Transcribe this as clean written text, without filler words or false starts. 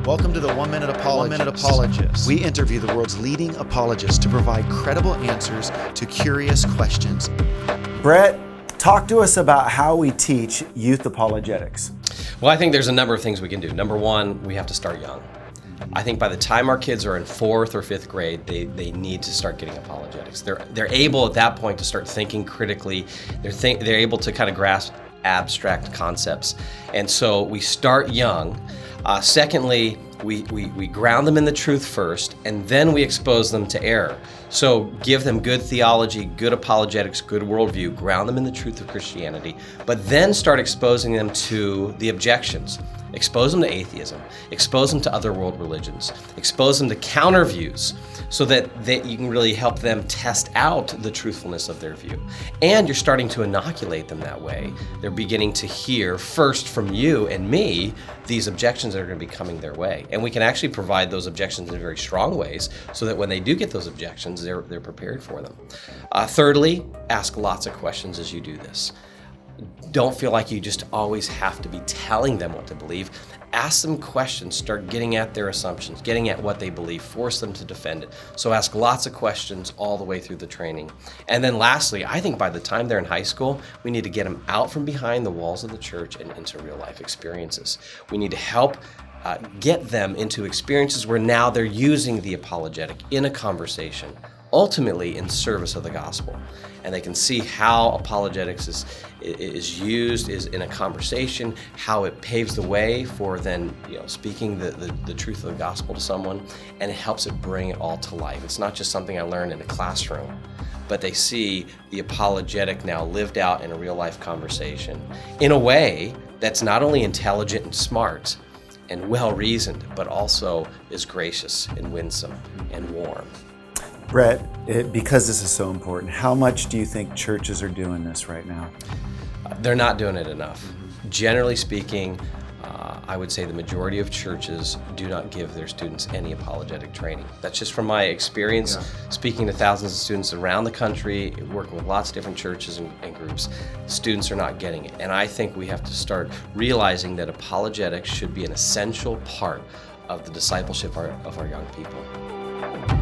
Welcome to the 1 Minute Apologist. We interview the world's leading apologists to provide credible answers to curious questions. Brett, talk to us about how we teach youth apologetics. Well, I think there's a number of things we can do. Number one, we have to start young. I think by the time our kids are in 4th or 5th grade, they need to start getting apologetics. They're able at that point to start thinking critically. They're able to kind of grasp abstract concepts. And so we start young. Secondly, we ground them in the truth first, and then we expose them to error. So give them good theology, good apologetics, good worldview, ground them in the truth of Christianity, but then start exposing them to the objections. Expose them to atheism, expose them to other world religions, expose them to counter views so that you can really help them test out the truthfulness of their view. And you're starting to inoculate them that way. They're beginning to hear first from you and me these objections that are going to be coming their way. And we can actually provide those objections in very strong ways so that when they do get those objections, they're prepared for them. Thirdly, ask lots of questions as you do this. Don't feel like you just always have to be telling them what to believe. Ask them questions, start getting at their assumptions, getting at what they believe, force them to defend it. So ask lots of questions all the way through the training. And then lastly, I think by the time they're in high school, we need to get them out from behind the walls of the church and into real life experiences. We need to help get them into experiences where now they're using the apologetic in a conversation, ultimately in service of the gospel. And they can see how apologetics is used in a conversation, how it paves the way for then speaking the truth of the gospel to someone, and it helps it bring it all to life. It's not just something I learned in a classroom, but they see the apologetic now lived out in a real life conversation in a way that's not only intelligent and smart and well-reasoned, but also is gracious and winsome and warm. Brett, because this is so important, how much do you think churches are doing this right now? They're not doing it enough. Generally speaking, I would say the majority of churches do not give their students any apologetic training. That's just from my experience, speaking to thousands of students around the country, working with lots of different churches and groups. Students are not getting it. And I think we have to start realizing that apologetics should be an essential part of the discipleship of our young people.